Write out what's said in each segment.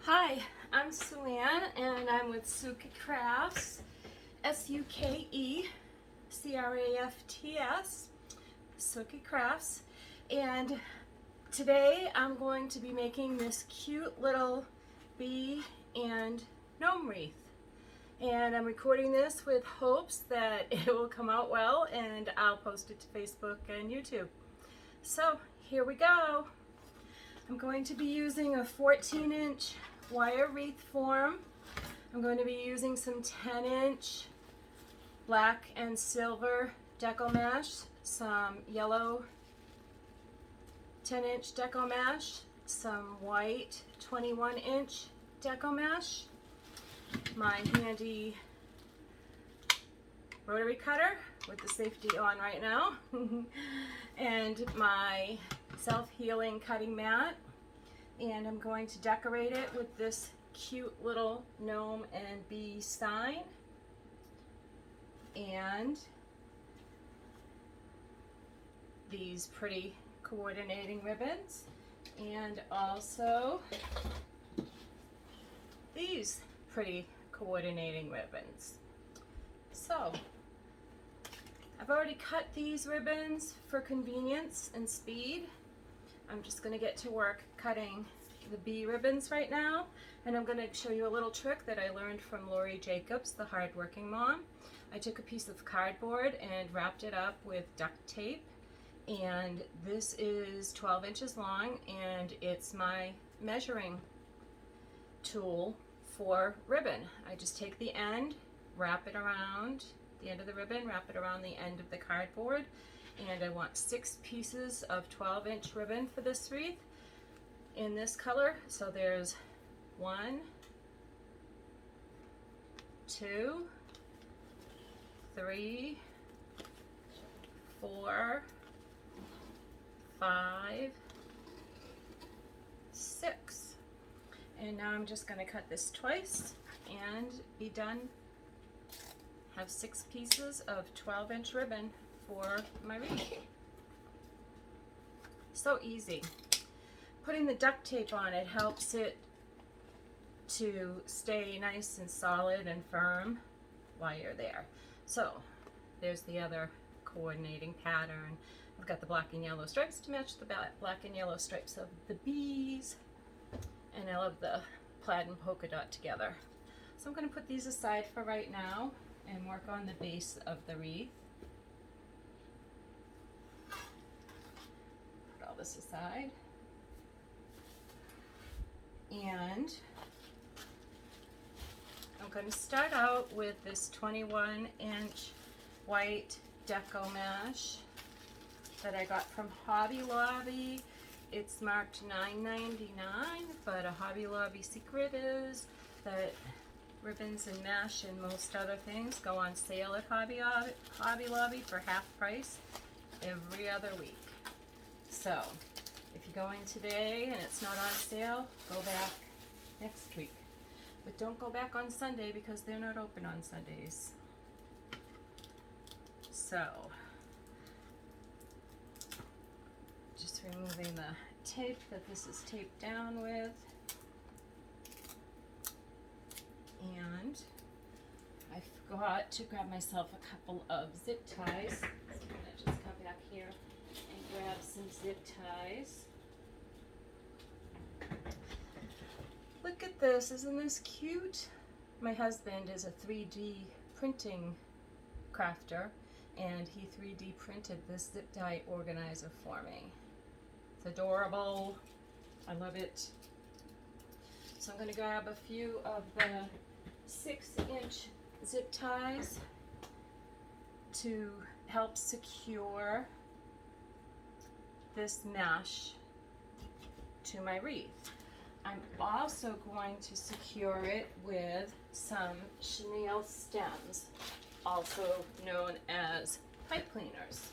Hi, I'm Sue-Ann and I'm with Suke Crafts, S-U-K-E-C-R-A-F-T-S, Suke Crafts, and today I'm going to be making this cute little bee and gnome wreath. And I'm recording this with hopes that it will come out well and I'll post it to Facebook and YouTube. So here we go. I'm going to be using a 14-inch wire wreath form. I'm going to be using some 10-inch black and silver deco mesh, some yellow 10-inch deco mesh, some white 21-inch deco mesh, my handy rotary cutter with the safety on right now, and my self-healing cutting mat, and I'm going to decorate it with this cute little gnome and bee sign and these pretty coordinating ribbons, and also these pretty coordinating ribbons. So I've already cut these ribbons for convenience and speed. I'm just going to get to work cutting the bee ribbons right now, and I'm going to show you a little trick that I learned from Lori Jacobs, the hardworking mom. I took a piece of cardboard and wrapped it up with duct tape, and this is 12 inches long, and it's my measuring tool for ribbon. I just take the end, wrap it around the end of the ribbon, wrap it around the end of the cardboard, and I want 6 pieces of 12-inch ribbon for this wreath in this color. So there's 1, 2, 3, 4, 5, 6. And now I'm just going to cut this twice and be done. Have 6 pieces of 12-inch ribbon for my wreath. So easy. Putting the duct tape on it helps it to stay nice and solid and firm while you're there. So there's the other coordinating pattern. I've got the black and yellow stripes to match the black and yellow stripes of the bees, and I love the plaid and polka dot together. So I'm going to put these aside for right now and work on the base of the wreath. Put all this aside. And I'm going to start out with this 21-inch white deco mesh that I got from Hobby Lobby. It's marked $9.99, but a Hobby Lobby secret is that ribbons and mesh and most other things go on sale at Hobby Lobby for half price every other week. So if you go in today and it's not on sale, go back next week. But don't go back on Sunday because they're not open on Sundays. So just removing the tape that this is taped down with. And I forgot to grab myself a couple of zip ties. So I'm going to just come back here and grab some zip ties. Look at this, isn't this cute? My husband is a 3D printing crafter, and he 3D printed this zip tie organizer for me. It's adorable. I love it. So I'm going to grab a few of the 6-inch zip ties to help secure this mesh to my wreath. I'm also going to secure it with some chenille stems, also known as pipe cleaners.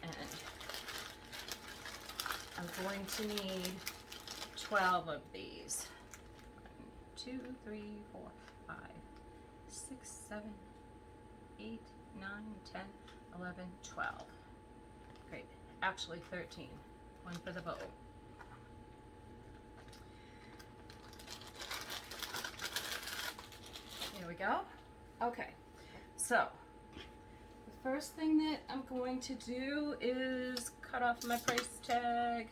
And I'm going to need 12 of these. 1, 2, 3, 4, 5, 6, 7, 8, 9, 10, 11, 12. Great. Actually 13. One for the bow. go. Okay, so the first thing that I'm going to do is cut off my price tag.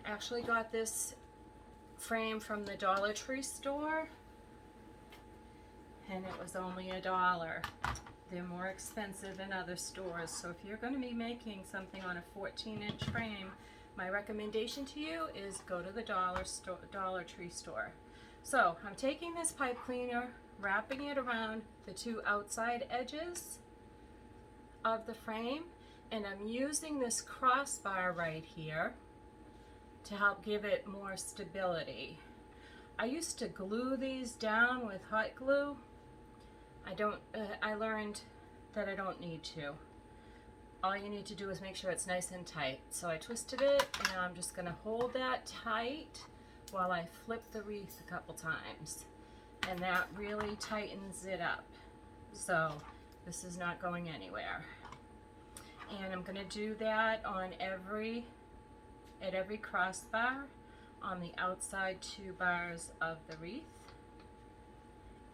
Actually got this frame from the Dollar Tree store, and it was only $1. They're more expensive in other stores, so if you're going to be making something on a 14-inch frame, my recommendation to you is go to the Dollar Tree store. So I'm taking this pipe cleaner, wrapping it around the two outside edges of the frame, and I'm using this crossbar right here to help give it more stability. I used to glue these down with hot glue. I learned that I don't need to. All you need to do is make sure it's nice and tight. So I twisted it, and now I'm just gonna hold that tight while I flip the wreath a couple times. And that really tightens it up. So this is not going anywhere. And I'm gonna do that on at every crossbar on the outside two bars of the wreath.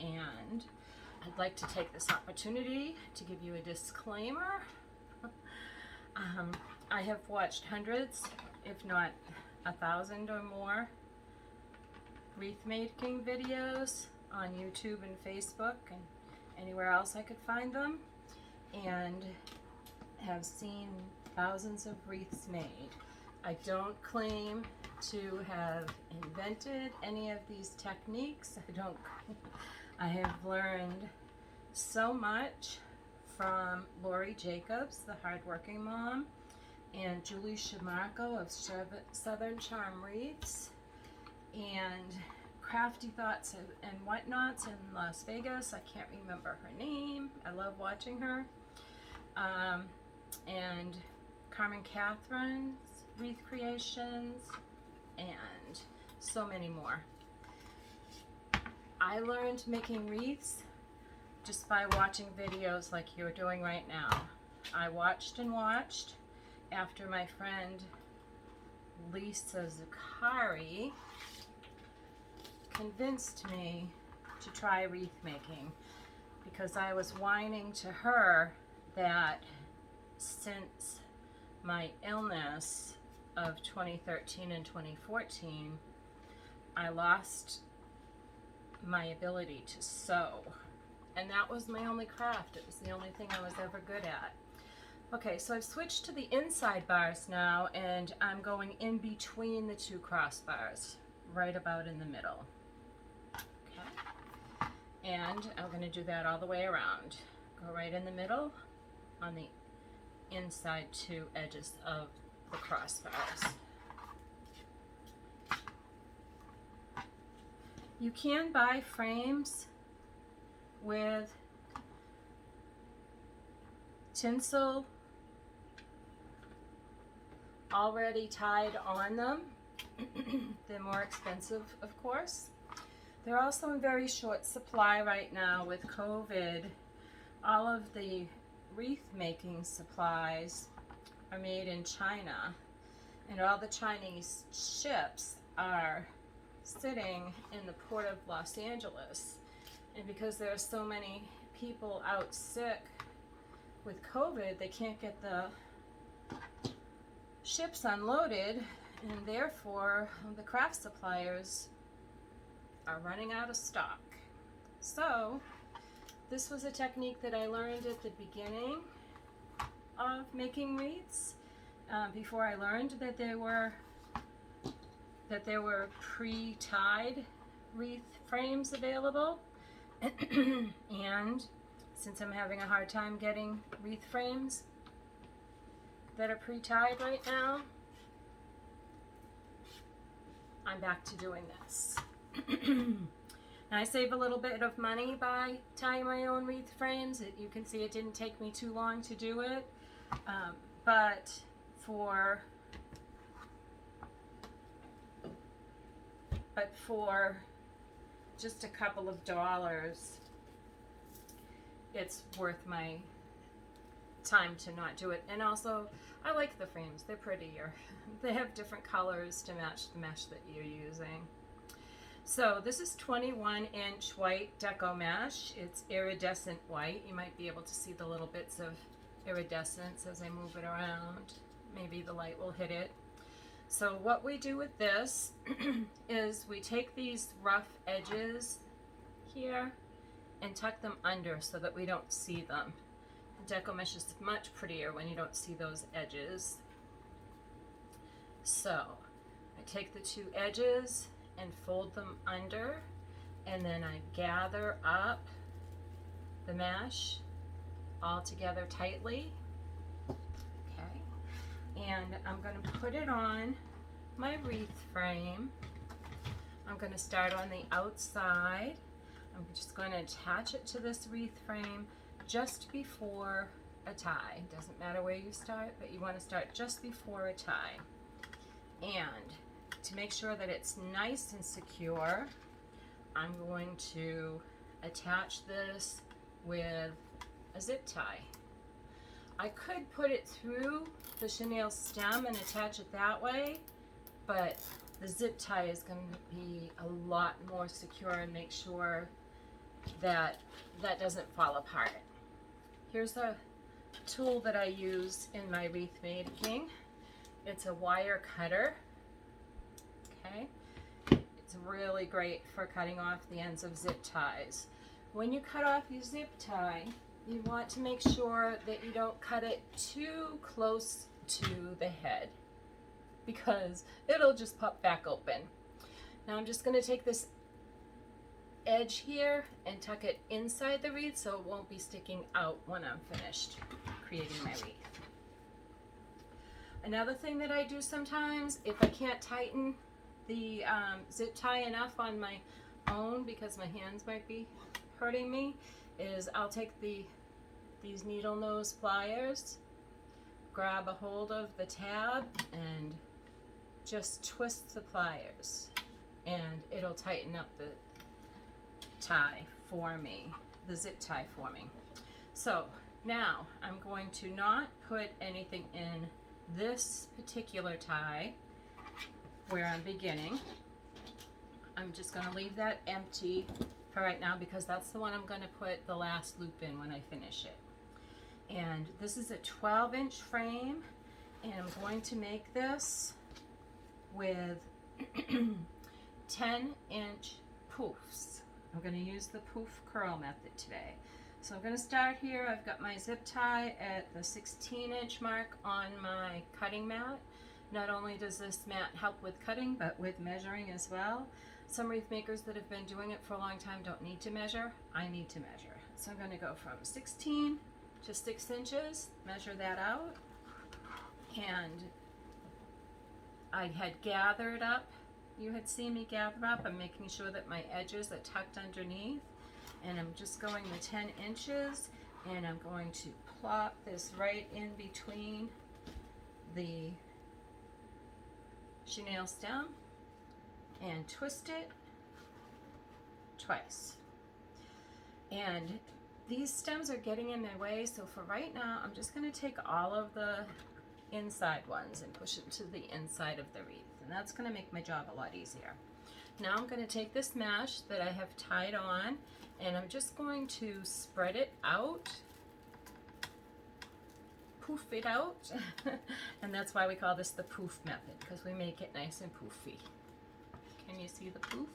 And I'd like to take this opportunity to give you a disclaimer. I have watched hundreds, if not 1,000 or more, wreath making videos on YouTube and Facebook and anywhere else I could find them, and have seen thousands of wreaths made. I don't claim to have invented any of these techniques. I have learned so much from Lori Jacobs, the hardworking mom, and Julie Shamarko of Southern Charm Wreaths, and Crafty Thoughts and Whatnots in Las Vegas. I can't remember her name. I love watching her. And Carmen Catherine's Wreath Creations, and so many more. I learned making wreaths just by watching videos like you're doing right now. I watched and watched after my friend Lisa Zakari convinced me to try wreath making, because I was whining to her that since my illness of 2013 and 2014, I lost my ability to sew, and that was my only craft. It was the only thing I was ever good at. Okay, so I've switched to the inside bars now, and I'm going in between the two crossbars, right about in the middle. Okay, and I'm going to do that all the way around. Go right in the middle on the inside two edges of the crossbars. You can buy frames with tinsel already tied on them. They're more expensive, of course. They're also in very short supply right now with COVID. All of the wreath making supplies are made in China, and all the Chinese ships are sitting in the port of Los Angeles. And because there are so many people out sick with COVID, they can't get the ships unloaded, and therefore the craft suppliers are running out of stock. So this was a technique that I learned at the beginning of making wreaths, before I learned that there were pre-tied wreath frames available. And since I'm having a hard time getting wreath frames that are pre-tied right now, I'm back to doing this. And I save a little bit of money by tying my own wreath frames. You can see it didn't take me too long to do it, but for just a couple of dollars, it's worth my time to not do it. And also, I like the frames. They're prettier. They have different colors to match the mesh that you're using. So this is 21-inch white deco mesh. It's iridescent white. You might be able to see the little bits of iridescence as I move it around. Maybe the light will hit it. So what we do with this is we take these rough edges here and tuck them under so that we don't see them. The deco mesh is much prettier when you don't see those edges. So I take the two edges and fold them under, and then I gather up the mesh all together tightly. Okay, and I'm going to put it on my wreath frame. I'm going to start on the outside. I'm just going to attach it to this wreath frame just before a tie. Doesn't matter where you start, but you want to start just before a tie. And to make sure that it's nice and secure, I'm going to attach this with a zip tie. I could put it through the chenille stem and attach it that way, but the zip tie is going to be a lot more secure and make sure that that doesn't fall apart. Here's a tool that I use in my wreath making. It's a wire cutter. Okay, it's really great for cutting off the ends of zip ties. When you cut off your zip tie, you want to make sure that you don't cut it too close to the head, because it'll just pop back open. Now I'm just going to take this edge here and tuck it inside the wreath so it won't be sticking out when I'm finished creating my wreath. Another thing that I do sometimes, if I can't tighten the zip tie enough on my own because my hands might be hurting me, is I'll take these needle nose pliers, grab a hold of the tab, and just twist the pliers, and it'll tighten up the tie for me, the zip tie for me. So now I'm going to not put anything in this particular tie where I'm beginning. I'm just going to leave that empty for right now because that's the one I'm going to put the last loop in when I finish it. And this is a 12-inch frame, and I'm going to make this with 10-inch poufs. I'm going to use the poof curl method today. So I'm going to start here. I've got my zip tie at the 16-inch mark on my cutting mat. Not only does this mat help with cutting, but with measuring as well. Some wreath makers that have been doing it for a long time don't need to measure. I need to measure. So I'm going to go from 16 to 6 inches, measure that out. And I had gathered up. You had seen me gather up. I'm making sure that my edges are tucked underneath. And I'm just going the 10 inches, and I'm going to plop this right in between the chenille stem and twist it twice. And these stems are getting in my way, so for right now I'm just going to take all of the inside ones and push it to the inside of the wreath, and that's going to make my job a lot easier. Now I'm going to take this mesh that I have tied on, and I'm just going to spread it out, poof it out, and that's why we call this the poof method, because we make it nice and poofy. Can you see the poof?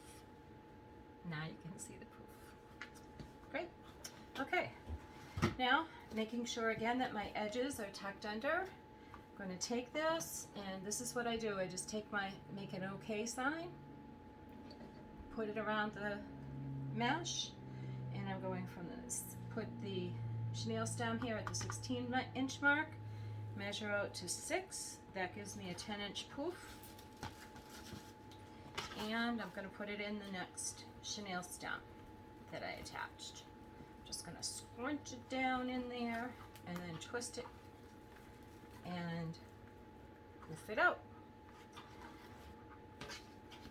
Now you can see the poof. Great. Okay. Now, making sure again that my edges are tucked under, I'm going to take this, and this is what I do. I just make an OK sign, put it around the mesh, and I'm going from this, put the chenille stem here at the 16-inch mark, measure out to 6. That gives me a 10-inch poof. And I'm going to put it in the next chenille stem that I attached. Just going to scrunch it down in there and then twist it and poof it out.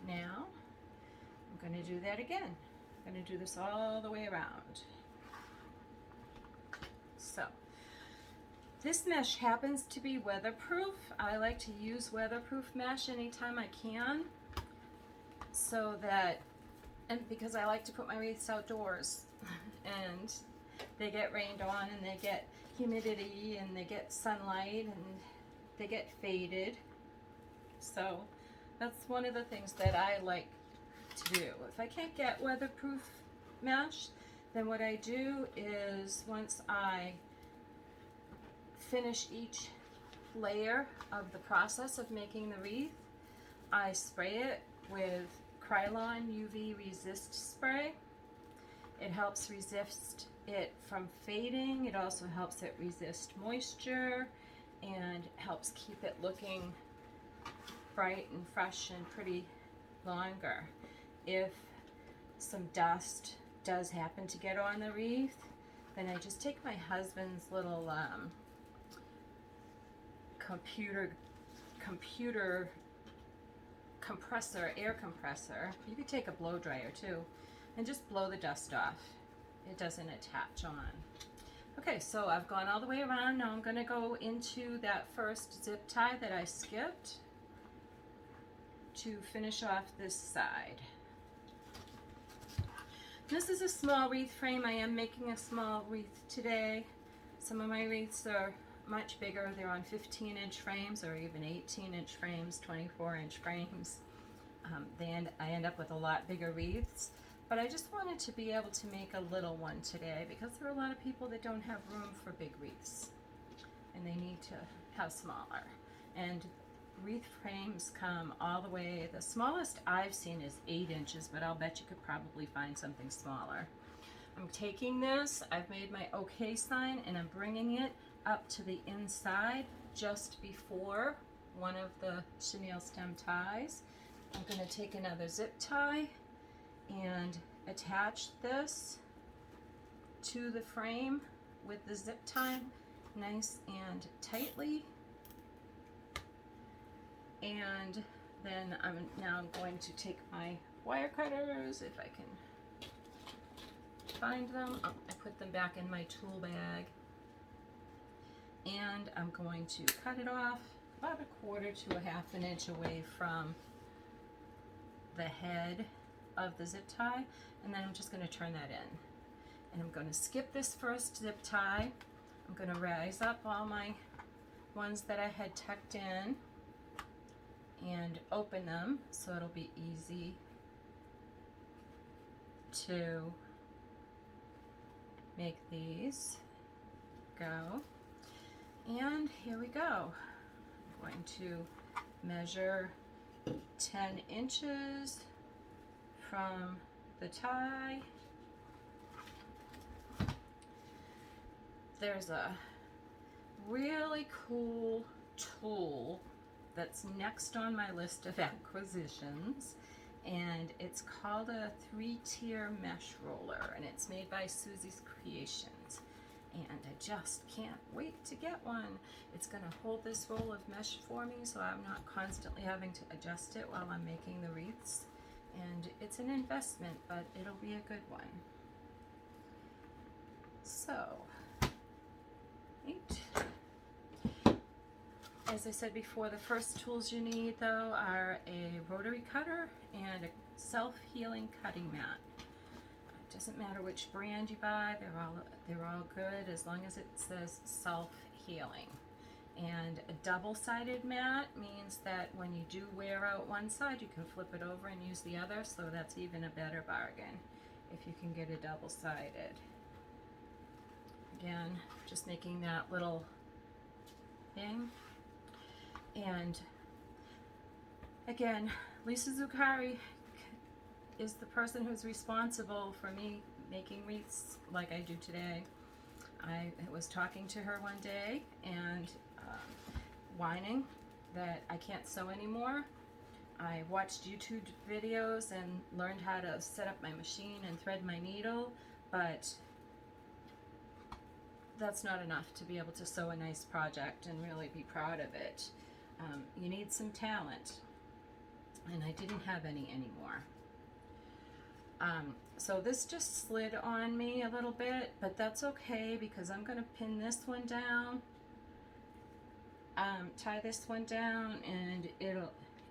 Now I'm going to do that again. I'm going to do this all the way around. So this mesh happens to be weatherproof. I like to use weatherproof mesh anytime I can, so that And because I like to put my wreaths outdoors and they get rained on and they get humidity and they get sunlight and they get faded. So that's one of the things that I like to do. If I can't get weatherproof mesh, then what I do is once I finish each layer of the process of making the wreath, I spray it with Krylon UV resist spray. It helps resist it from fading. It also helps it resist moisture and helps keep it looking bright and fresh and pretty longer. If some dust does happen to get on the wreath, then I just take my husband's little computer compressor, air compressor. You could take a blow dryer too and just blow the dust off. It doesn't attach on. Okay, so I've gone all the way around. Now I'm going to go into that first zip tie that I skipped to finish off this side. This is a small wreath frame. I am making a small wreath today. Some of my wreaths are much bigger. They're on 15-inch frames or even 18-inch frames, 24-inch frames. I end up with a lot bigger wreaths. But I just wanted to be able to make a little one today because there are a lot of people that don't have room for big wreaths and they need to have smaller. And wreath frames come all the way, the smallest I've seen is 8 inches, but I'll bet you could probably find something smaller. I'm taking this, I've made my OK sign, and I'm bringing it up to the inside just before one of the chenille stem ties. I'm going to take another zip tie and attach this to the frame with the zip tie nice and tightly. And then I'm going to take my wire cutters, if I can find them. Oh, I put them back in my tool bag. And I'm going to cut it off about 1/4 to 1/2 inch away from the head of the zip tie, and then I'm just going to turn that in. And I'm going to skip this first zip tie. I'm going to rise up all my ones that I had tucked in and open them so it'll be easy to make these go. And here we go. I'm going to measure 10 inches from the tie. There's a really cool tool that's next on my list of acquisitions, and it's called a 3-tier mesh roller, and it's made by Susie's Creations, and I just can't wait to get one. It's going to hold this roll of mesh for me so I'm not constantly having to adjust it while I'm making the wreaths. And it's an investment, but it'll be a good one. So, as I said before, the first tools you need though are a rotary cutter and a self-healing cutting mat. It doesn't matter which brand you buy, they're all good as long as it says self-healing. And a double-sided mat means that when you do wear out one side, you can flip it over and use the other, so that's even a better bargain if you can get a double-sided. Again, just making that little thing. And again, Lisa Zuccari is the person who's responsible for me making wreaths like I do today. I was talking to her one day and whining that I can't sew anymore. I watched YouTube videos and learned how to set up my machine and thread my needle, but that's not enough to be able to sew a nice project and really be proud of it. You need some talent, and I didn't have any anymore. So this just slid on me a little bit, but that's okay because I'm going to pin this one down, tie this one down, and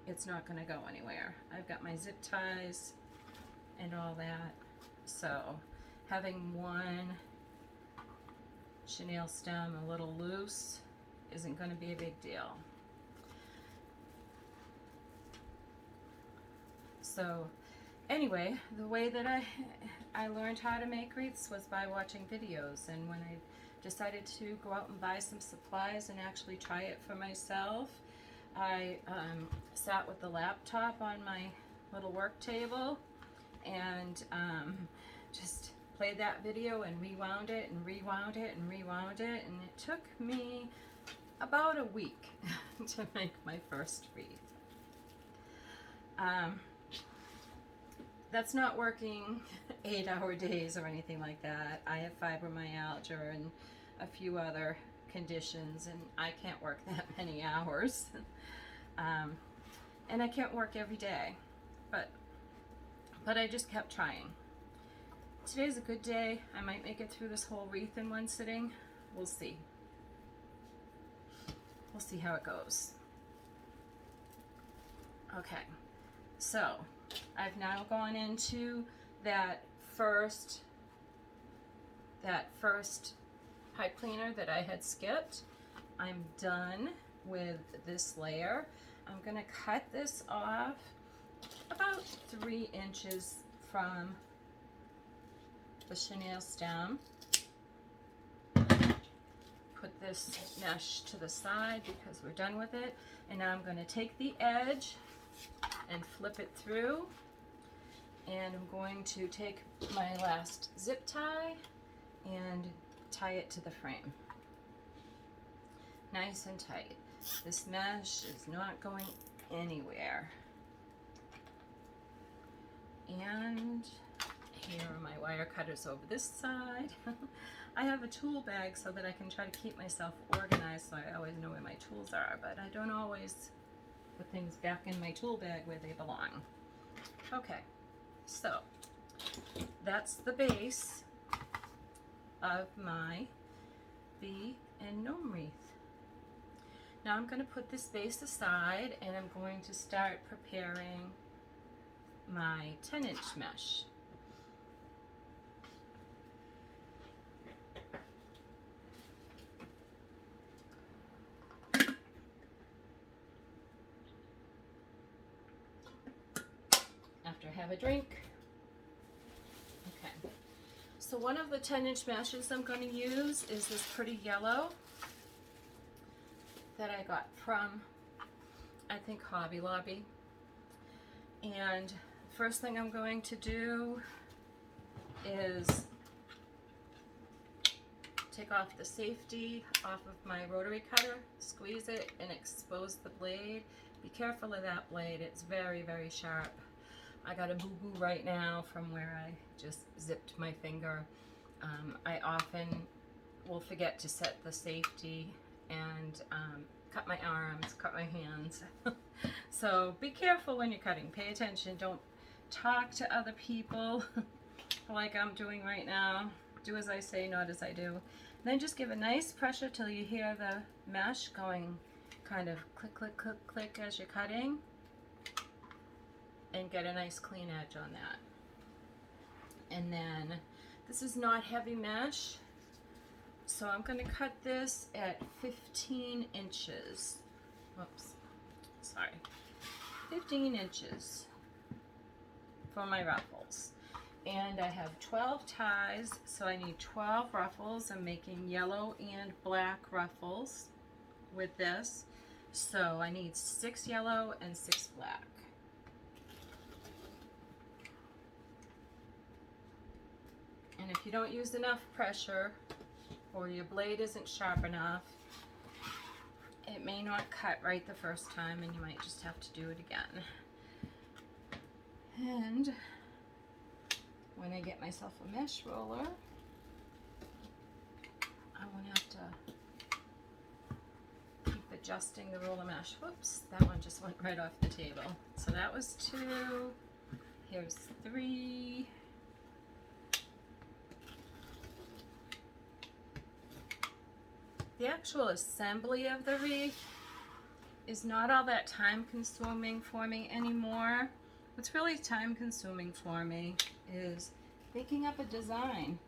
it's not going to go anywhere. I've got my zip ties and all that. So having one chenille stem a little loose isn't going to be a big deal. So anyway, the way that I learned how to make wreaths was by watching videos, and when I decided to go out and buy some supplies and actually try it for myself, I sat with the laptop on my little work table and just played that video and rewound it and rewound it and rewound it, and it took me about a week to make my first wreath. That's not working 8-hour days or anything like that. I have fibromyalgia and a few other conditions, and I can't work that many hours. And I can't work every day, but I just kept trying. Today's a good day. I might make it through this whole wreath in one sitting. We'll see. We'll see how it goes. Okay, so I've now gone into that first pipe cleaner that I had skipped. I'm done with this layer. I'm gonna cut this off about 3 inches from the chenille stem. Put this mesh to the side because we're done with it. And now I'm gonna take the edge and flip it through, and I'm going to take my last zip tie and tie it to the frame nice and tight. This mesh is not going anywhere. And here are my wire cutters over this side. I have a tool bag so that I can try to keep myself organized, so I always know where my tools are, but I don't always put things back in my tool bag where they belong. Okay, so that's the base of my bee and gnome wreath. Now I'm going to put this base aside, and I'm going to start preparing my 10-inch mesh. After I have a drink. Okay. So one of the 10-inch meshes I'm going to use is this pretty yellow that I got from, I think, Hobby Lobby. And first thing I'm going to do is take off the safety off of my rotary cutter, squeeze it, and expose the blade. Be careful of that blade. It's very, very sharp. I got a boo-boo right now from where I just zipped my finger. I often will forget to set the safety and cut my arms, cut my hands. So be careful when you're cutting. Pay attention. Don't talk to other people like I'm doing right now. Do as I say, not as I do. And then just give a nice pressure till you hear the mesh going kind of click, click, click, click as you're cutting. And get a nice clean edge on that. And then this is not heavy mesh, so I'm going to cut this at 15 inches. Whoops, sorry, 15 inches for my ruffles. And I have 12 ties, so I need 12 ruffles. I'm making yellow and black ruffles with this, so I need 6 yellow and 6 black. And if you don't use enough pressure, or your blade isn't sharp enough, it may not cut right the first time, and you might just have to do it again. And when I get myself a mesh roller, I won't have to keep adjusting the roller mesh. Whoops, that one just went right off the table. So that was 2, here's 3, the actual assembly of the wreath is not all that time consuming for me anymore. What's really time consuming for me is thinking up a design,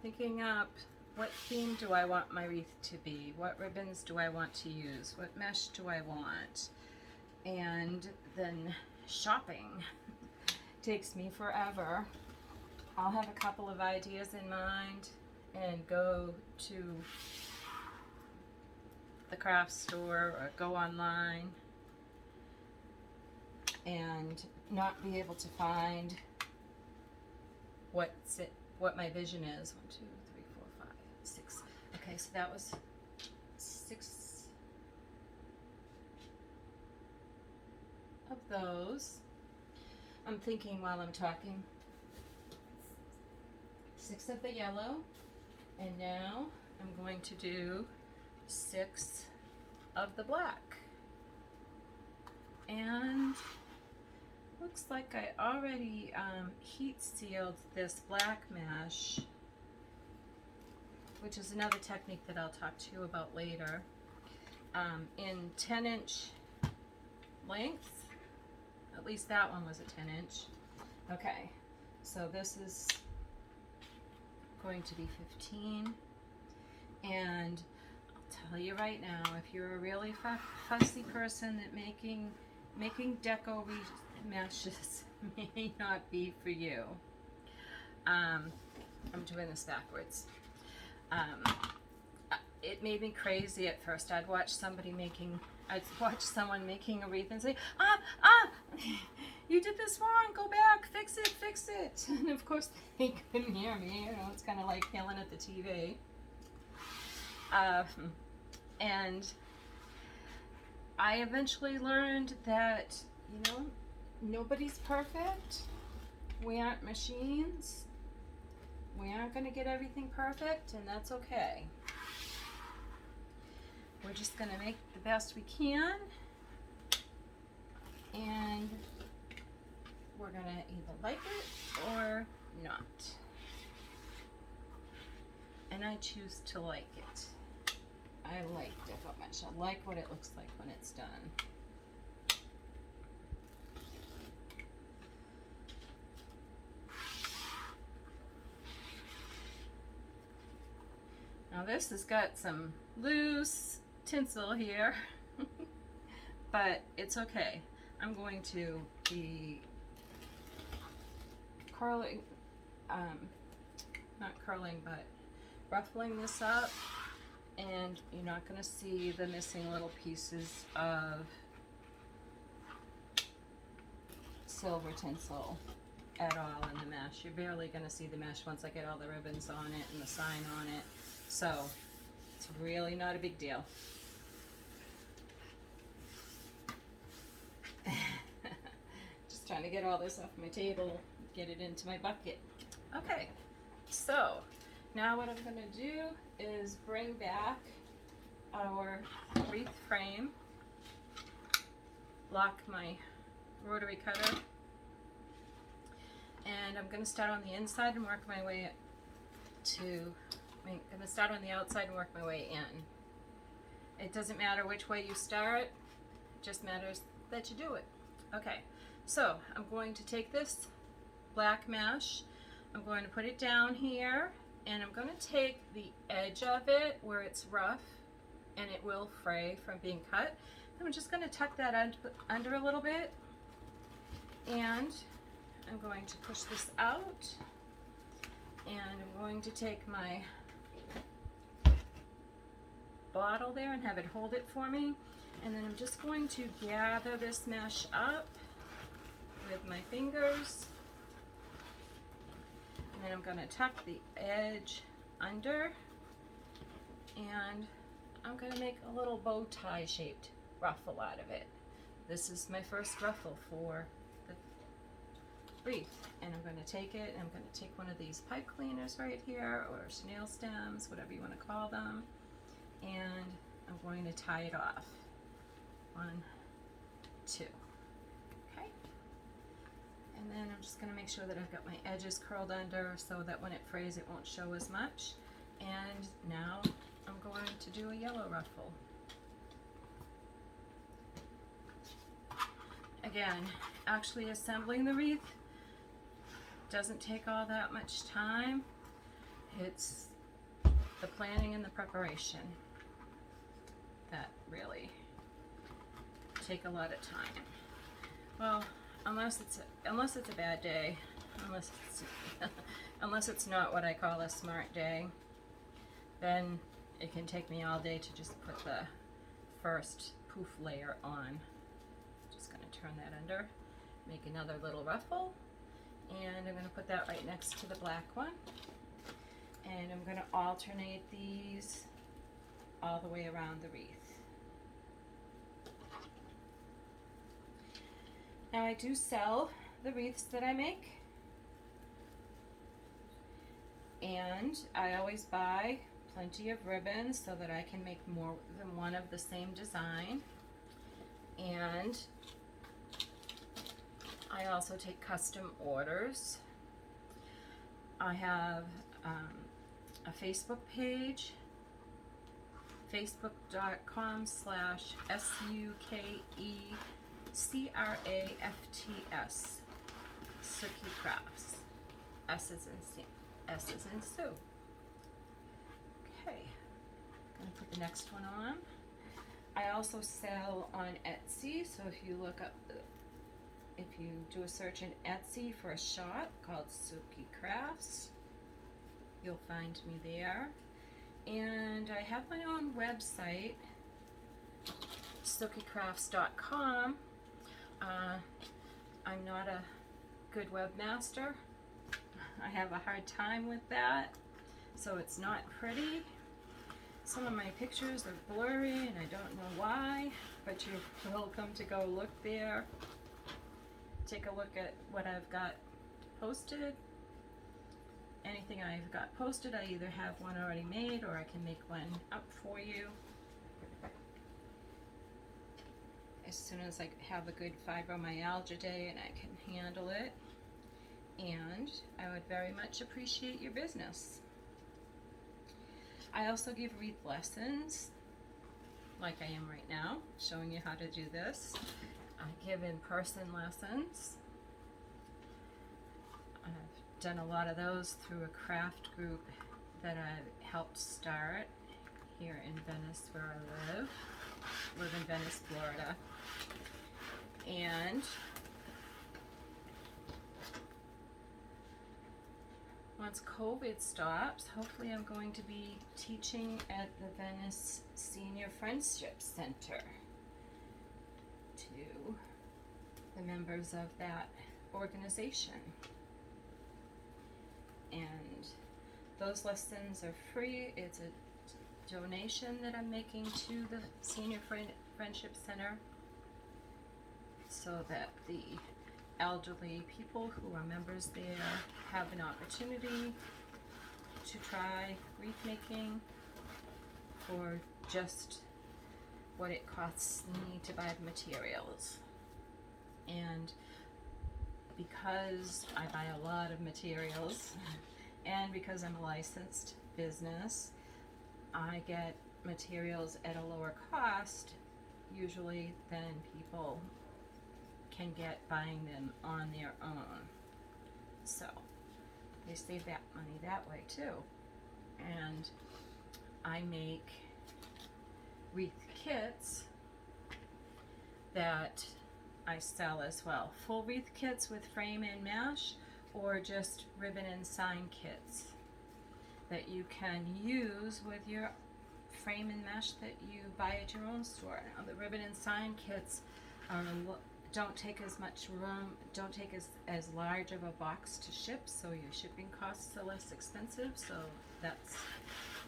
thinking up what theme do I want my wreath to be, what ribbons do I want to use, what mesh do I want, and then shopping takes me forever. I'll have a couple of ideas in mind and go to the craft store or go online and not be able to find what my vision is. 1, 2, 3, 4, 5, 6. Okay, so that was 6 of those. I'm thinking while I'm talking. 6 of the yellow, and now I'm going to do 6 of the black. And looks like I already heat sealed this black mesh, which is another technique that I'll talk to you about later, in 10-inch lengths. At least that one was a 10-inch. Okay, so this is going to be 15, and I'll tell you right now, if you're a really fussy person, that making deco meshes may not be for you. I'm doing this backwards. It made me crazy at first. I'd watch someone making a wreath and say, you did this wrong, go back, fix it. And of course they couldn't hear me, you know, it's kind of like yelling at the TV. And I eventually learned that, you know, nobody's perfect. We aren't machines. We aren't going to get everything perfect, and that's okay. We're just going to make the best we can, and we're going to either like it or not. And I choose to like it. I like deco mesh. I like what it looks like when it's done. Now this has got some loose tinsel here, but it's okay. I'm going to be curling, not curling, but ruffling this up, and you're not going to see the missing little pieces of silver tinsel at all in the mesh. You're barely going to see the mesh once I get all the ribbons on it and the sign on it. So it's really not a big deal. Just trying to get all this off my table, get it into my bucket. Okay, so now what I'm going to do is bring back our wreath frame, lock my rotary cutter, and I'm going to start on the inside and work my way I'm going to start on the outside and work my way in. It doesn't matter which way you start, it just matters that you do it. Okay, so I'm going to take this black mesh, I'm going to put it down here, and I'm going to take the edge of it where it's rough and it will fray from being cut. I'm just going to tuck that under a little bit, and I'm going to push this out, and I'm going to take my bottle there and have it hold it for me, and then I'm just going to gather this mesh up with my fingers, and then I'm going to tuck the edge under, and I'm going to make a little bow tie shaped ruffle out of it. This is my first ruffle for the wreath, and I'm going to take it, and I'm going to take one of these pipe cleaners right here, or chenille stems, whatever you want to call them, and I'm going to tie it off. 1, 2. Okay, and then I'm just going to make sure that I've got my edges curled under so that when it frays it won't show as much. And now I'm going to do a yellow ruffle. I again, actually assembling the wreath doesn't take all that much time. It's the planning and the preparation that really take a lot of time. Well, unless it's a bad day, unless it's not what I call a smart day, then it can take me all day to just put the first poof layer on. Just going to turn that under, make another little ruffle, and I'm going to put that right next to the black one. And I'm going to alternate these all the way around the wreath. Now I do sell the wreaths that I make, and I always buy plenty of ribbons so that I can make more than one of the same design. And I also take custom orders. I have a Facebook page, facebook.com/SUKECRAFTS, Suki Crafts. S is in Sue. Okay, gonna put the next one on. I also sell on Etsy, so if you look up, if you do a search in Etsy for a shop called Suki Crafts, you'll find me there. And I have my own website, SukiCrafts.com. I'm not a good webmaster. I have a hard time with that, so it's not pretty. Some of my pictures are blurry and I don't know why, but you're welcome to go look there. Take a look at what I've got posted. Anything I've got posted, I either have one already made or I can make one up for you as soon as I have a good fibromyalgia day and I can handle it. And I would very much appreciate your business. I also give wreath lessons, like I am right now, showing you how to do this. I give in-person lessons. I've done a lot of those through a craft group that I've helped start here in Venice, where I live in Venice, Florida. And once COVID stops, hopefully I'm going to be teaching at the Venice Senior Friendship Center to the members of that organization. And those lessons are free. It's a donation that I'm making to the Senior Friendship Center so that the elderly people who are members there have an opportunity to try wreath making for just what it costs me to buy the materials. And because I buy a lot of materials and because I'm a licensed business, I get materials at a lower cost usually than people can get buying them on their own. So they save that money that way too. And I make wreath kits that I sell as well. Full wreath kits with frame and mash, or just ribbon and sign kits that you can use with your frame and mash that you buy at your own store. Now, the ribbon and sign kits don't take as much room, don't take as large of a box to ship, so your shipping costs are less expensive, so that's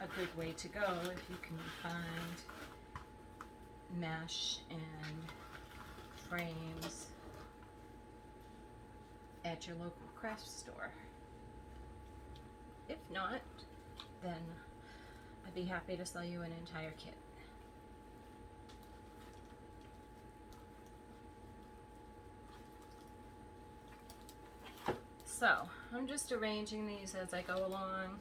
a good way to go if you can find mash and frames at your local craft store. If not, then I'd be happy to sell you an entire kit. So, I'm just arranging these as I go along,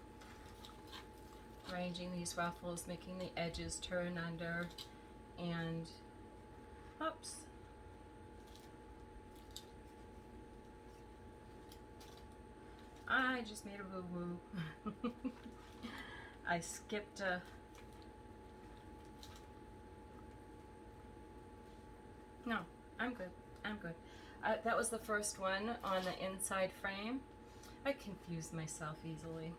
arranging these ruffles, making the edges turn under, and oops, I just made a boo-boo. I skipped a... No, I'm good. I'm good. That was the first one on the inside frame. I confuse myself easily.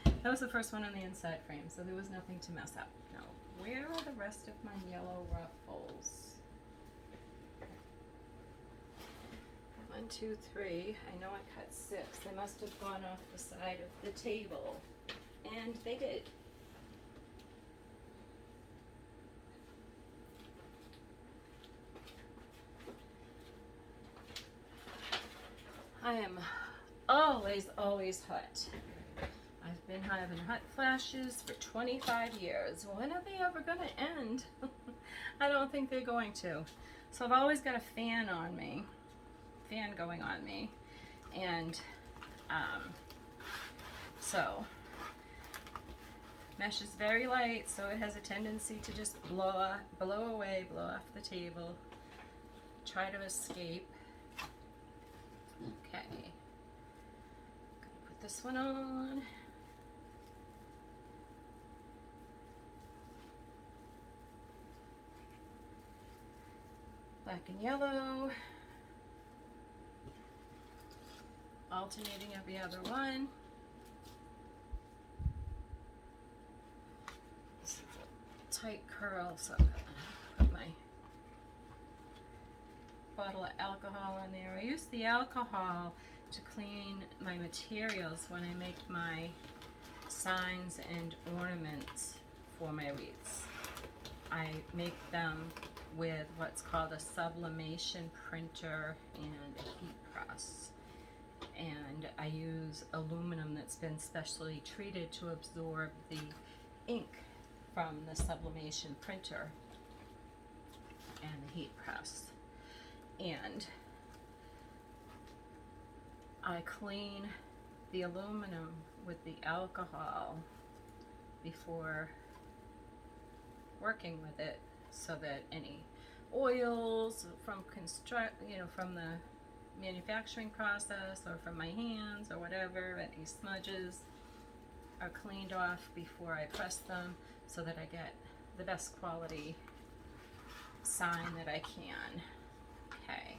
That was the first one on the inside frame, so there was nothing to mess up. Now, where are the rest of my yellow ruffles? 1, 2, 3. I know I cut 6. They must have gone off the side of the table. And they did. I am always hot. I've been having hot flashes for 25 years. When are they ever going to end? I don't think they're going to. So I've always got a fan on me. Fan going on me. And so mesh is very light, so it has a tendency to just blow away, blow off the table. Try to escape. Okay. Gonna put this one on. Black and yellow. Alternating every other one. This is a tight curl, so I'm gonna put my bottle of alcohol in there. I use the alcohol to clean my materials when I make my signs and ornaments for my wreaths. I make them with what's called a sublimation printer and a heat press. And I use aluminum that's been specially treated to absorb the ink from the sublimation printer and the heat press. And I clean the aluminum with the alcohol before working with it, so that any oils from from the manufacturing process or from my hands or whatever, any smudges are cleaned off before I press them, so that I get the best quality sign that I can. Okay,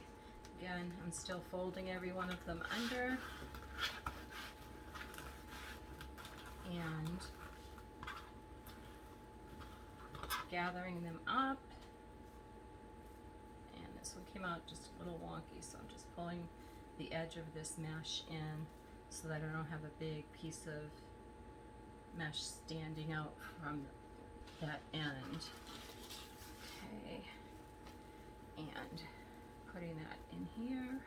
again, I'm still folding every one of them under and gathering them up. And this one came out just a little wonky, so I'm just pulling the edge of this mesh in so that I don't have a big piece of mesh standing out from that end. Okay, and putting that in here.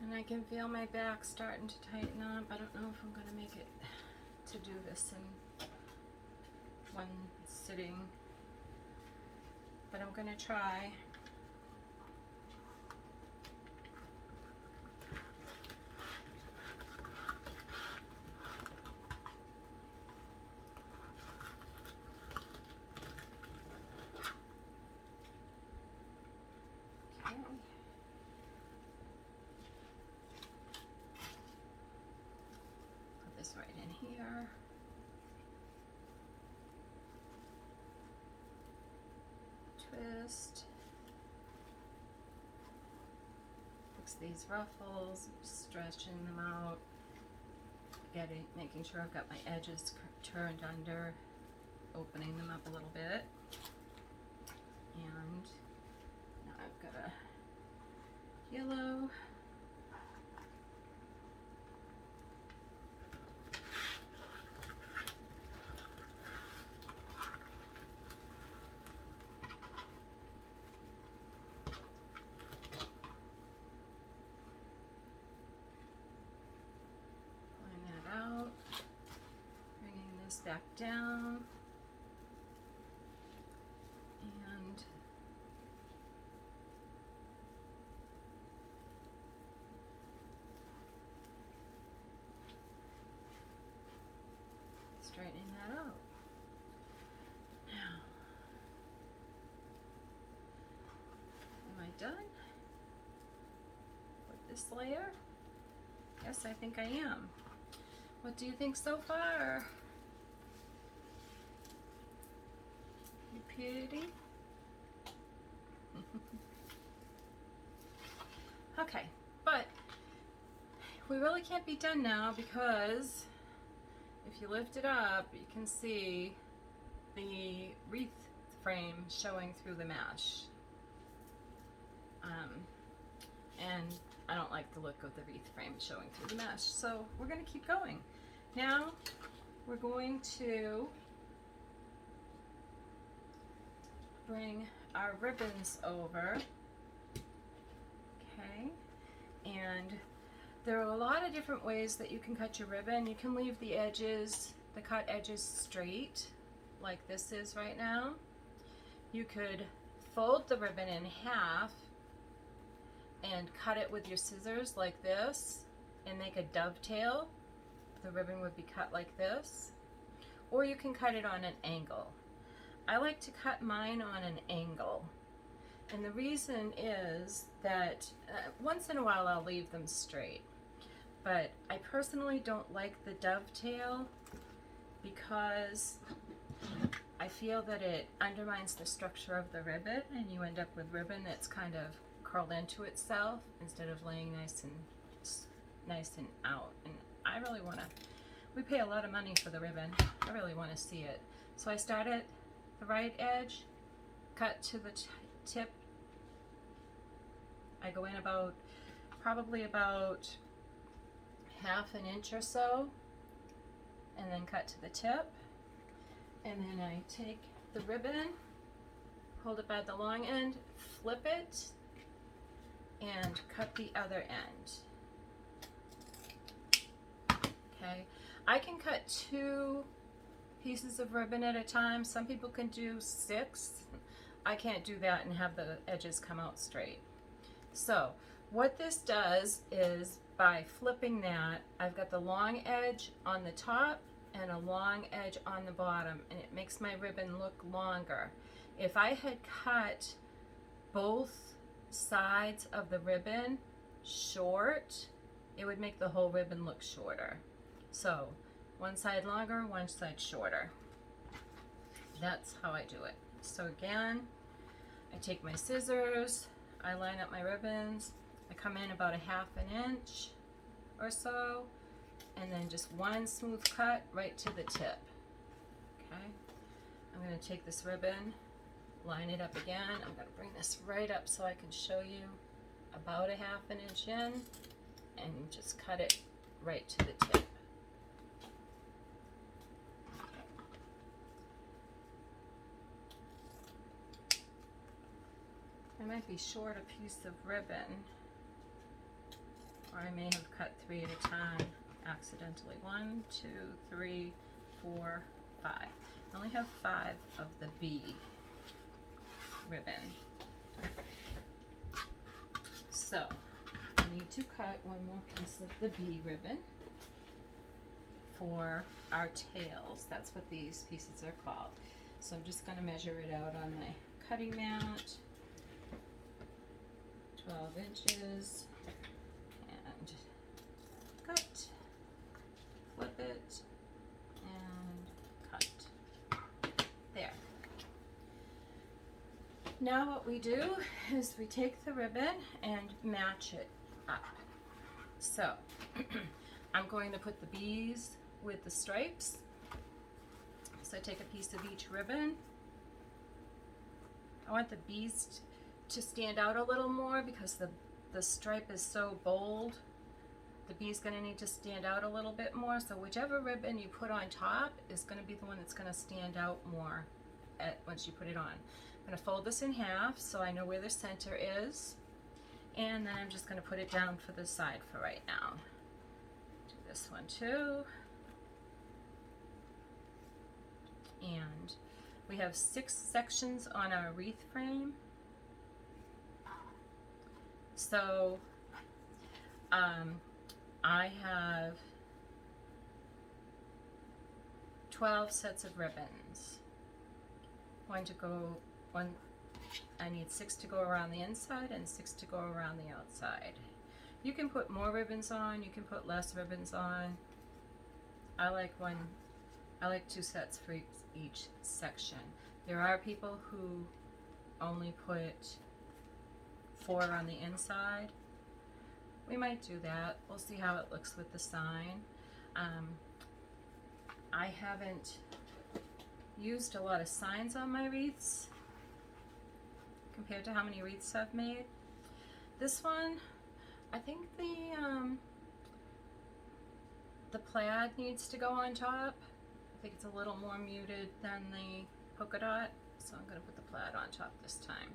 And I can feel my back starting to tighten up. I don't know if I'm going to make it to do this in one sitting, but I'm going to try. Right in here. Twist. Fix these ruffles, stretching them out, making sure I've got my edges turned under, opening them up a little bit. And now I've got a yellow. Back down and straightening that out. this layer? Yes, I think I am. What do you think so far? You pretty? Okay, but we really can't be done now because if you lift it up, you can see the wreath frame showing through the mesh. And I don't like the look of the wreath frame showing through the mesh, so we're going to keep going. Now we're going to bring our ribbons over. Okay, and there are a lot of different ways that you can cut your ribbon. You can leave the edges, the cut edges straight, like this is right now. You could fold the ribbon in half and cut it with your scissors like this and make a dovetail. The ribbon would be cut like this. Or you can cut it on an angle. I like to cut mine on an angle. And the reason is that once in a while I'll leave them straight. But I personally don't like the dovetail because I feel that it undermines the structure of the ribbon and you end up with ribbon that's kind of curled into itself instead of laying nice and out. And I really want to, we pay a lot of money for the ribbon. I really want to see it. So I start at the right edge, cut to the tip. I go in probably about half an inch or so, and then cut to the tip. And then I take the ribbon, hold it by the long end, flip it, and cut the other end. Okay, I can cut 2 pieces of ribbon at a time. Some people can do 6. I can't do that and have the edges come out straight. So what this does is by flipping that, I've got the long edge on the top and a long edge on the bottom, and it makes my ribbon look longer. If I had cut both sides of the ribbon short, it would make the whole ribbon look shorter. So one side longer, one side shorter. That's how I do it. So again, I take my scissors, I line up my ribbons, I come in about a half an inch or so, and then just one smooth cut right to the tip. Okay, I'm going to take this ribbon, line it up again. I'm going to bring this right up so I can show you about a half an inch in, and just cut it right to the tip. I might be short a piece of ribbon, or I may have cut 3 at a time accidentally. 1, 2, 3, 4, 5. I only have 5 of the bee ribbon. So I need to cut one more piece of the bee ribbon for our tails. That's what these pieces are called. So I'm just going to measure it out on my cutting mat. 12 inches, and cut, flip it, and cut. There. Now what we do is we take the ribbon and match it up. So I'm going to put the bees with the stripes. So I take a piece of each ribbon. I want the bees to stand out a little more because the stripe is so bold. The bee's going to need to stand out a little bit more. So whichever ribbon you put on top is going to be the one that's going to stand out more once you put it on. I'm going to fold this in half so I know where the center is. And then I'm just going to put it down for the side for right now. Do this one too. And we have 6 sections on our wreath frame. So I have 12 sets of ribbons. I need 6 to go around the inside and 6 to go around the outside. You can put more ribbons on, you can put less ribbons on. I like 2 sets for each section. There are people who only put 4 on the inside. We might do that. We'll see how it looks with the sign. I haven't used a lot of signs on my wreaths compared to how many wreaths I've made. This one, I think the plaid needs to go on top. I think it's a little more muted than the polka dot, so I'm going to put the plaid on top this time.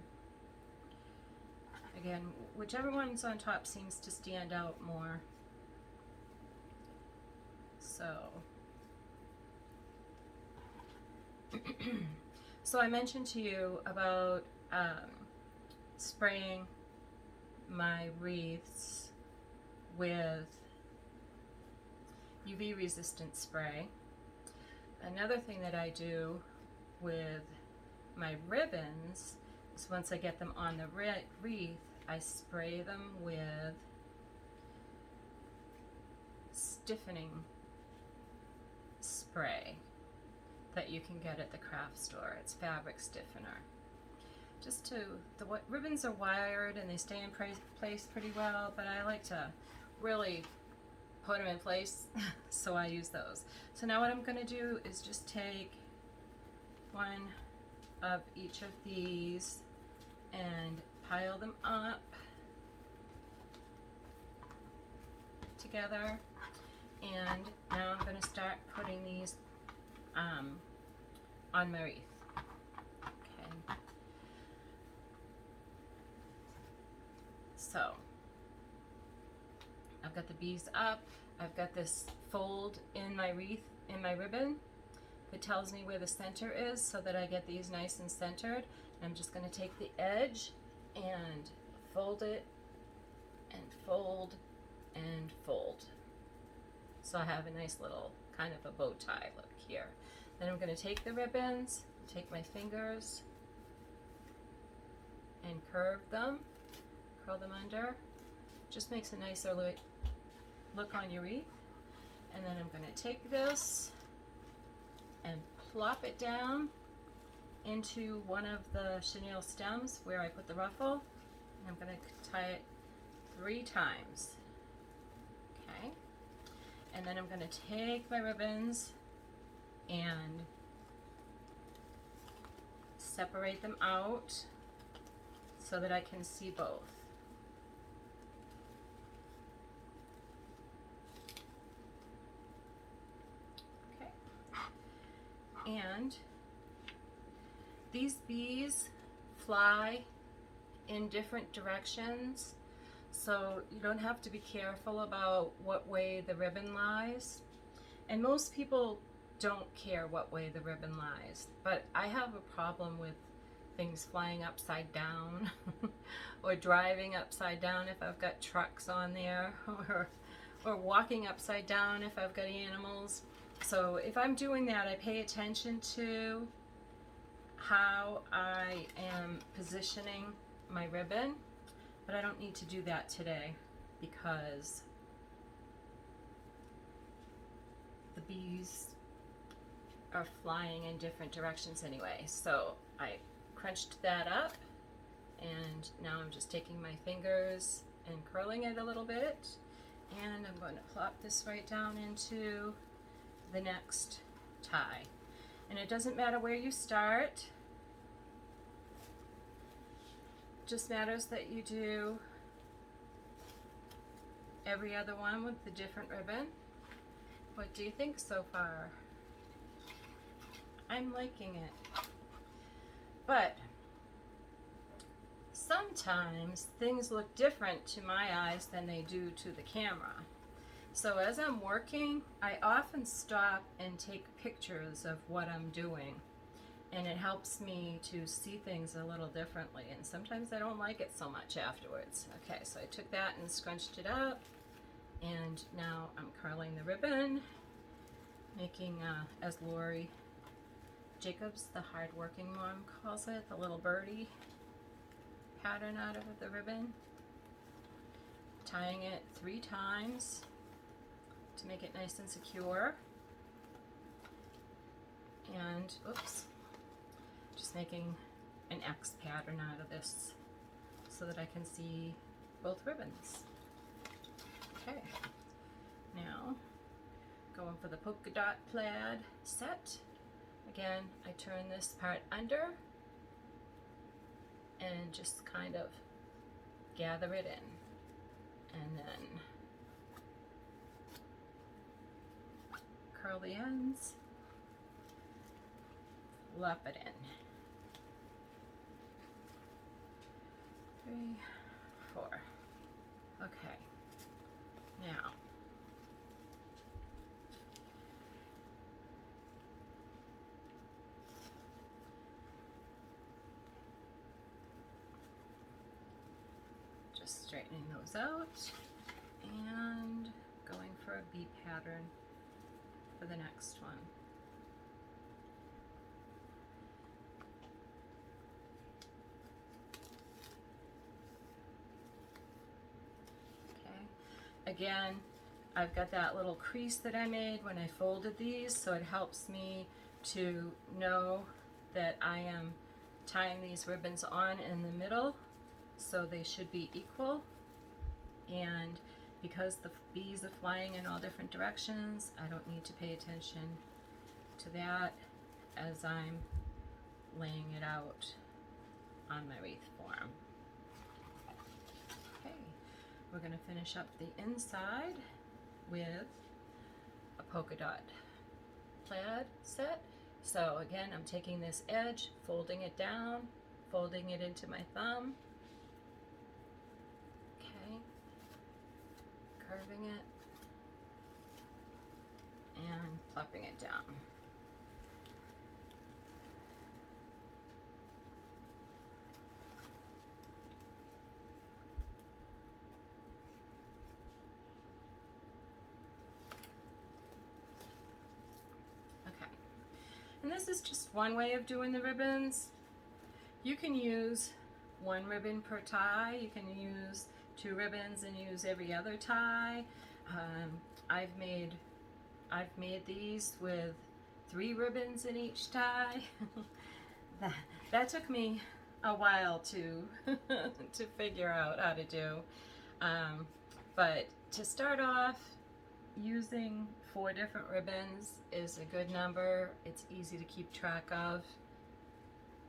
Again, whichever one's on top seems to stand out more. So, so I mentioned to you about spraying my wreaths with UV resistant spray. Another thing that I do with my ribbons is once I get them on the wreath, I spray them with stiffening spray that you can get at the craft store. It's fabric stiffener. Just to, the ribbons are wired and they stay in place pretty well, but I like to really put them in place, so I use those. So now what I'm going to do is just take one of each of these and pile them up together, and now I'm going to start putting these on my wreath. Okay. So I've got the bees up. I've got this fold in my wreath, in my ribbon, that tells me where the center is so that I get these nice and centered. And I'm just going to take the edge and fold it and fold and fold. So I have a nice little kind of a bow tie look here. Then I'm going to take the ribbons, take my fingers and curl them under. Just makes a nicer look on your wreath. And then I'm going to take this and plop it down into one of the chenille stems where I put the ruffle. And I'm going to tie it 3 times. Okay. And then I'm going to take my ribbons and separate them out so that I can see both. And these bees fly in different directions, so you don't have to be careful about what way the ribbon lies. And most people don't care what way the ribbon lies, but I have a problem with things flying upside down or driving upside down if I've got trucks on there, or walking upside down if I've got animals. So if I'm doing that, I pay attention to how I am positioning my ribbon, but I don't need to do that today because the bees are flying in different directions anyway. So I crunched that up, and now I'm just taking my fingers and curling it a little bit, and I'm going to plop this right down into the next tie. And it doesn't matter where you start, it just matters that you do every other one with the different ribbon. What do you think so far? I'm liking it. But sometimes things look different to my eyes than they do to the camera. So as I'm working, I often stop and take pictures of what I'm doing, and it helps me to see things a little differently, and sometimes I don't like it so much afterwards. Okay, so I took that and scrunched it up, and now I'm curling the ribbon, making, as Lori Jacobs, the hard-working mom, calls it, the little birdie pattern out of the ribbon. tying it 3 times to make it nice and secure. And, oops, just making an X pattern out of this so that I can see both ribbons. Okay, now going for the polka dot plaid set. Again, I turn this part under and just kind of gather it in, and then curl the ends, flop it in. 3, 4. Okay, now just straightening those out and going for a bee pattern for the next one. Again, I've got that little crease that I made when I folded these, so it helps me to know that I am tying these ribbons on in the middle, so they should be equal. And because the bees are flying in all different directions, I don't need to pay attention to that as I'm laying it out on my wreath form. We're going to finish up the inside with a polka dot plaid set. So again, I'm taking this edge, folding it down, folding it into my thumb. Okay, curving it and plopping it down. And this is just one way of doing the ribbons. You can use 1 ribbon per tie. You can use 2 ribbons and use every other tie. I've made these with 3 ribbons in each tie. that took me a while to to figure out how to do. But to start off, using 4 different ribbons is a good number. It's easy to keep track of.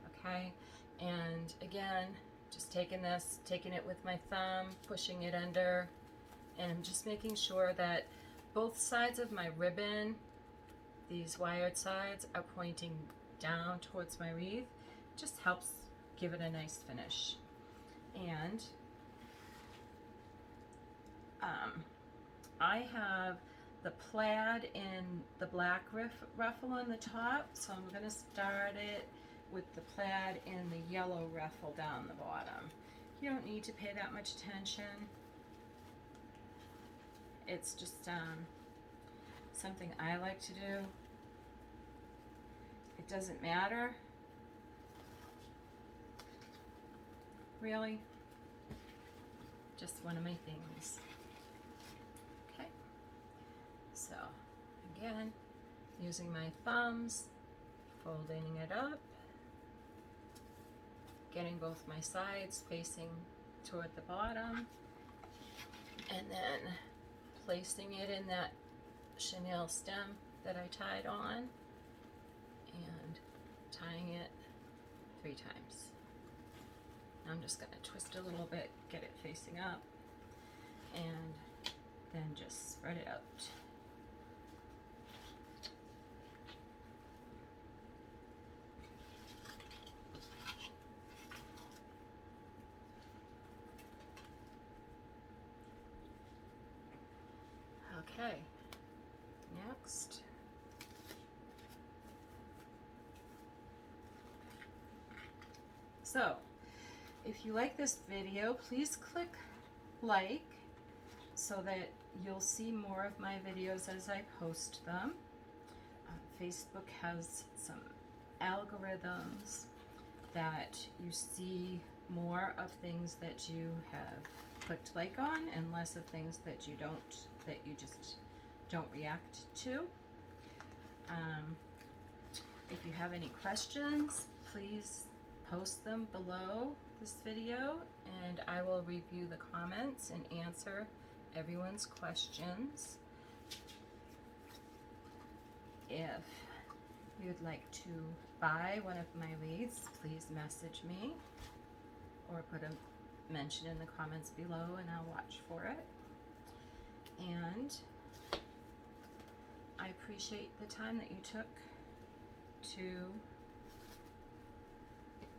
Okay, and again, just taking it with my thumb, pushing it under, and I'm just making sure that both sides of my ribbon, these wired sides, are pointing down towards my wreath. It just helps give it a nice finish. And I have the plaid in the black ruffle on the top, so I'm going to start it with the plaid in the yellow ruffle down the bottom. You don't need to pay that much attention. It's just something I like to do. It doesn't matter, really. Just one of my things. Okay, so again, using my thumbs, folding it up, getting both my sides facing toward the bottom, and then placing it in that chenille stem that I tied on and tying it 3 times. I'm just going to twist a little bit, get it facing up, and then just spread it out. Okay, next. So, if you like this video, please click like so that you'll see more of my videos as I post them. Facebook has some algorithms that you see more of things that you have clicked like on and less of things that you don't, that you just don't react to. If you have any questions, please post them below this video and I will review the comments and answer everyone's questions. If you'd like to buy one of my wreaths, please message me or put a mention in the comments below and I'll watch for it. And I appreciate the time that you took to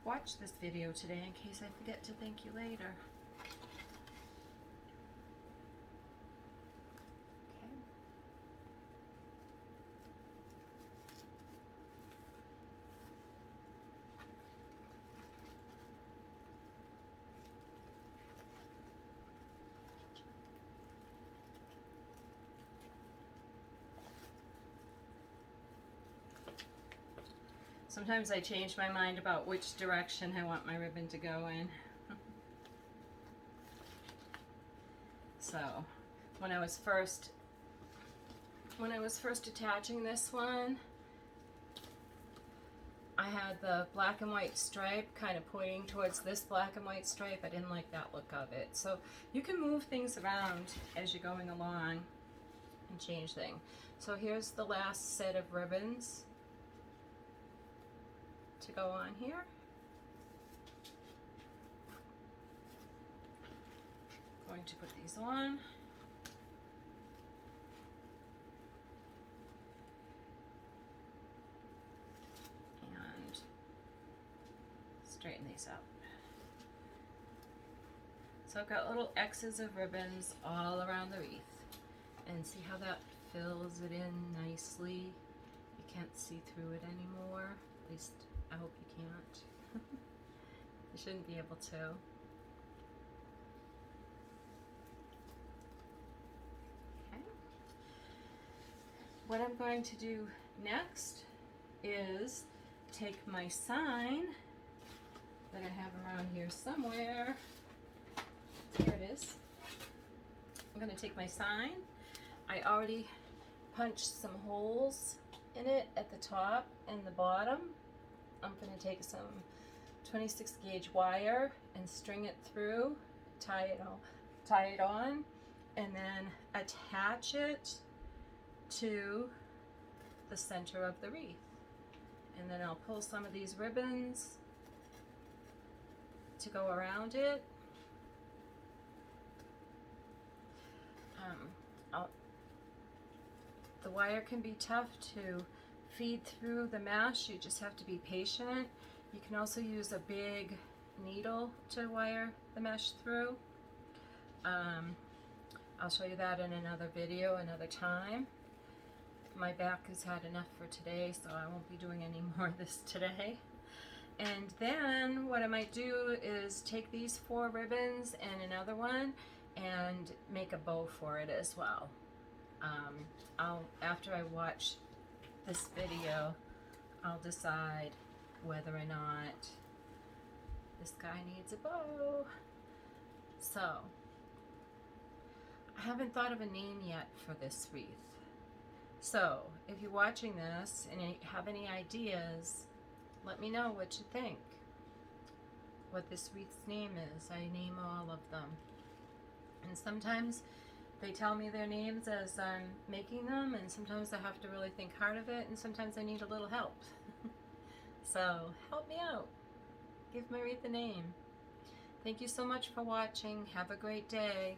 watch this video today in case I forget to thank you later. Sometimes I change my mind about which direction I want my ribbon to go in. So, when I was first attaching this one, I had the black and white stripe kind of pointing towards this black and white stripe. I didn't like that look of it. So you can move things around as you're going along and change things. So here's the last set of ribbons to go on here. Going to put these on. And straighten these out. So I've got little X's of ribbons all around the wreath. And see how that fills it in nicely? You can't see through it anymore. At least I hope you can't. You shouldn't be able to. Okay. What I'm going to do next is take my sign that I have around here somewhere. Here it is. I'm going to take my sign. I already punched some holes in it at the top and the bottom. I'm going to take some 26 gauge wire and string it through, tie it on, and then attach it to the center of the wreath. And then I'll pull some of these ribbons to go around it. The wire can be tough to feed through the mesh. You just have to be patient. You can also use a big needle to wire the mesh through. I'll show you that in another video another time. My back has had enough for today, so I won't be doing any more of this today. And then what I might do is take these 4 ribbons and another one and make a bow for it as well. After I watch this video, I'll decide whether or not this guy needs a bow. So, I haven't thought of a name yet for this wreath. So, if you're watching this and you have any ideas, let me know what you think. What this wreath's name is. I name all of them. And sometimes they tell me their names as I'm making them, and sometimes I have to really think hard of it, and sometimes I need a little help. So, help me out. Give my wreath a name. Thank you so much for watching. Have a great day.